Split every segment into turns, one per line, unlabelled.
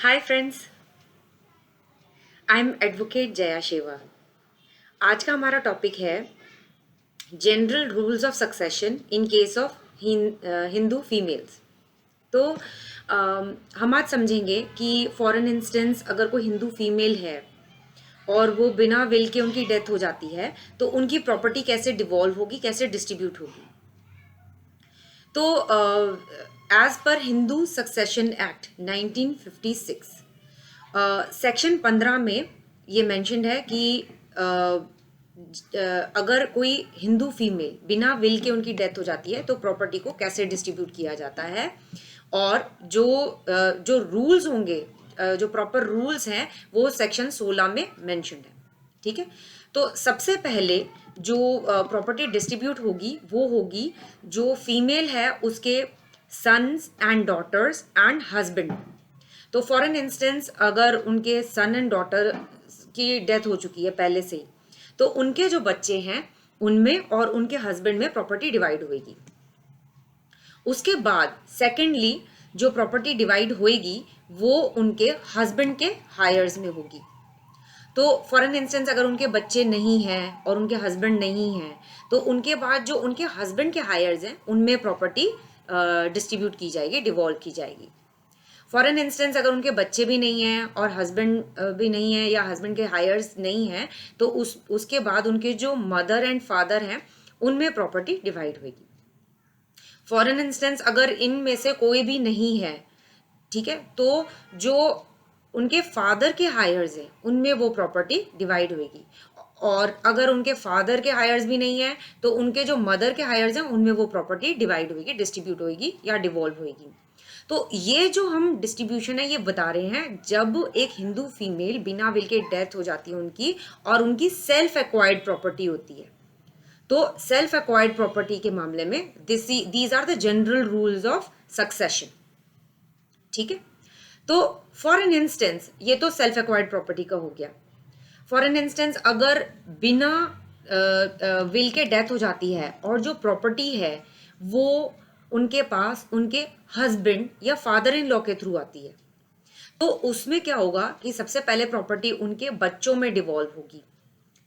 Hi friends, I am advocate Jaya शेवा। आज का हमारा टॉपिक है general rules of succession in case of Hindu females. तो हम आज समझेंगे कि फॉर एन इंस्टेंस अगर कोई हिंदू फीमेल है और वो बिना विल के उनकी डेथ हो जाती है तो उनकी प्रॉपर्टी कैसे डिवॉल्व होगी, कैसे डिस्ट्रीब्यूट होगी। तो as per Hindu succession act 1956 section 15 में ये मेंशन्ड है कि अगर कोई हिंदू फीमेल बिना विल के उनकी डेथ हो जाती है तो प्रॉपर्टी को कैसे डिस्ट्रीब्यूट किया जाता है, और जो रूल्स होंगे, जो प्रॉपर रूल्स हैं वो सेक्शन 16 में मेंशन्ड है। ठीक है, तो सबसे पहले जो प्रॉपर्टी डिस्ट्रीब्यूट होगी वो होगी जो फीमेल है उसके sons and daughters and husband. तो फॉर एन इंस्टेंस अगर उनके सन एंड डॉटर की डेथ हो चुकी है पहले से ही, तो उनके जो बच्चे हैं उनमें और उनके हस्बैंड में प्रॉपर्टी डिवाइड होगी। उसके बाद सेकेंडली जो प्रॉपर्टी डिवाइड होगी वो उनके हस्बैंड के हायर्स में होगी। तो फॉर एन इंस्टेंस अगर उनके बच्चे नहीं हैं और उनके हस्बैंड नहीं हैं तो उनके बाद जो उनके हस्बैंड के हायर्स हैं उनमें प्रॉपर्टी डिस्ट्रीब्यूट की जाएगी, डिवॉल्व की जाएगी। फॉर एन इंस्टेंस अगर उनके बच्चे भी नहीं हैं और हस्बैंड भी नहीं है या हस्बैंड के हायर्स नहीं हैं तो उसके बाद उनके जो मदर एंड फादर हैं उनमें प्रॉपर्टी डिवाइड होगी। फॉर एन इंस्टेंस अगर इनमें से कोई भी नहीं है, ठीक है, तो जो उनके फादर के हायर्स हैं उनमें वो प्रॉपर्टी डिवाइड होगी। और अगर उनके फादर के हायर्स भी नहीं है तो उनके जो मदर के हायर्स हैं उनमें वो प्रॉपर्टी डिवाइड होगी, डिस्ट्रीब्यूट होगी या डिवॉल्व होगी। तो ये जो हम डिस्ट्रीब्यूशन है ये बता रहे हैं जब एक हिंदू फीमेल बिना विल के डेथ हो जाती है उनकी और उनकी सेल्फ एक्वायर्ड प्रॉपर्टी होती है। तो सेल्फ एक्वायर्ड प्रॉपर्टी के मामले में these are the general rules of succession. ठीक है, तो फॉर एन इंस्टेंस ये तो सेल्फ एक्वायर्ड प्रॉपर्टी का हो गया। फॉर एन इंस्टेंस अगर बिना विल के डेथ हो जाती है और जो प्रॉपर्टी है वो उनके पास उनके हस्बैंड या फादर इन लॉ के थ्रू आती है, तो उसमें क्या होगा कि सबसे पहले प्रॉपर्टी उनके बच्चों में डिवॉल्व होगी।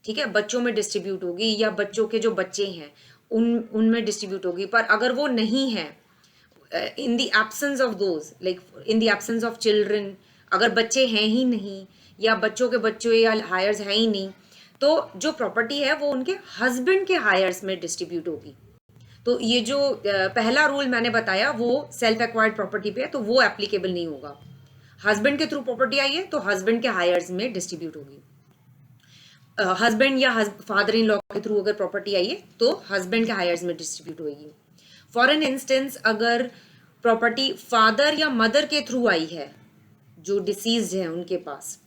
ठीक है, बच्चों में डिस्ट्रीब्यूट होगी या बच्चों के जो बच्चे हैं उनमें डिस्ट्रीब्यूट होगी। पर अगर वो नहीं है, in the absence of those, like in the absence of children, अगर बच्चे हैं ही नहीं या बच्चों के बच्चों या हायर्स हैं ही नहीं, तो जो प्रॉपर्टी है वो उनके हस्बैंड के हायर्स में डिस्ट्रीब्यूट होगी। तो ये जो पहला रूल मैंने बताया वो सेल्फ एक्वायर्ड प्रॉपर्टी पे है, तो वो एप्लीकेबल नहीं होगा। हस्बैंड के थ्रू प्रॉपर्टी आई है तो हस्बैंड के हायर्स में डिस्ट्रीब्यूट होगी। हस्बैंड या फादर इन लॉ के थ्रू अगर प्रॉपर्टी आई है तो हस्बैंड के हायर्स में डिस्ट्रीब्यूट होगी। फॉर एन इंस्टेंस अगर प्रॉपर्टी फादर या मदर के थ्रू आई है जो डिसीज्ड है उनके पास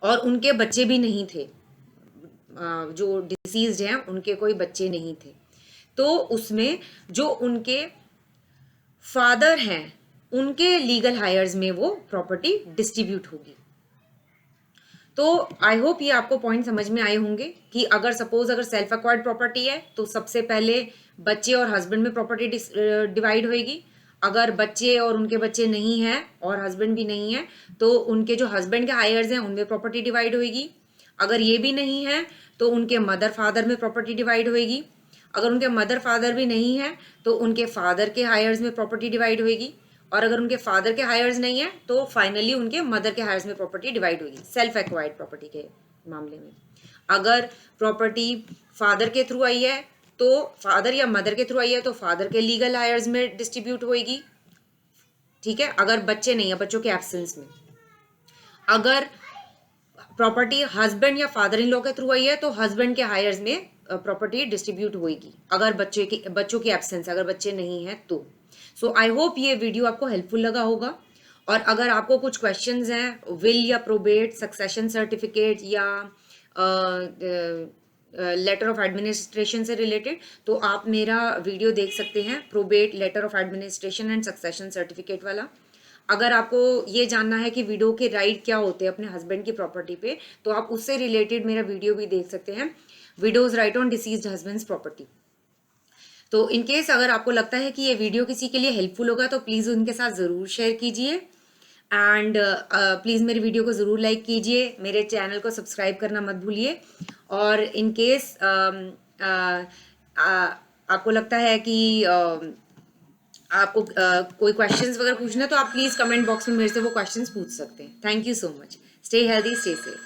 और उनके बच्चे भी नहीं थे, जो डिसीज्ड हैं उनके कोई बच्चे नहीं थे, तो उसमें जो उनके फादर हैं उनके लीगल हायर्स में वो प्रॉपर्टी डिस्ट्रीब्यूट होगी। तो आई होप ये आपको पॉइंट समझ में आए होंगे कि अगर सपोज अगर सेल्फ एक्वायर्ड प्रॉपर्टी है तो सबसे पहले बच्चे और हस्बैंड में प्रॉपर्टी डिवाइड होगी। अगर बच्चे और उनके बच्चे नहीं हैं और हस्बैंड भी नहीं है तो उनके जो हस्बैंड के हायर्स हैं उनमें प्रॉपर्टी डिवाइड होगी। अगर ये भी नहीं है तो उनके मदर फादर में प्रॉपर्टी डिवाइड होगी। अगर उनके मदर फादर भी नहीं है तो उनके फादर के हायर्स में प्रॉपर्टी डिवाइड होगी। और अगर उनके फादर के हायर्स नहीं है तो फाइनली उनके मदर के हायर्स में प्रॉपर्टी डिवाइड होगी सेल्फ एक्वायर्ड प्रॉपर्टी के मामले में। अगर प्रॉपर्टी फादर के थ्रू आई है तो फादर या मदर के थ्रू आई है तो फादर के लीगल हायर्स में डिस्ट्रीब्यूट होगी। ठीक है, अगर बच्चे नहीं है, बच्चों के एब्सेंस में। अगर प्रॉपर्टी हस्बैंड या फादर इन लॉ के थ्रू आई है तो हस्बैंड के हायर्स में प्रॉपर्टी डिस्ट्रीब्यूट होगी अगर बच्चों की एब्सेंस, अगर बच्चे नहीं है तो। सो आई होप ये वीडियो आपको हेल्पफुल लगा होगा। और अगर आपको कुछ क्वेश्चंस हैं विल या प्रोबेट, सक्सेशन सर्टिफिकेट या लेटर ऑफ एडमिनिस्ट्रेशन से रिलेटेड, तो आप मेरा वीडियो देख सकते हैं probate, letter of administration and succession certificate वाला। अगर आपको ये जानना है कि विडो के राइट क्या होते हैं अपने हस्बैंड की प्रॉपर्टी पे, तो आप उससे रिलेटेड मेरा वीडियो भी देख सकते हैं, widows right on deceased husband's property. तो इन केस अगर आपको लगता है कि ये वीडियो किसी के लिए हेल्पफुल होगा तो प्लीज़ उनके साथ ज़रूर शेयर कीजिए। एंड प्लीज़ मेरी वीडियो को ज़रूर लाइक कीजिए, मेरे चैनल को सब्सक्राइब करना मत भूलिए। और इन केस आपको लगता है कि आपको कोई क्वेश्चंस वगैरह पूछना है तो आप प्लीज़ कमेंट बॉक्स में मेरे से वो क्वेश्चंस पूछ सकते हैं। Thank you so much. Stay healthy, stay safe.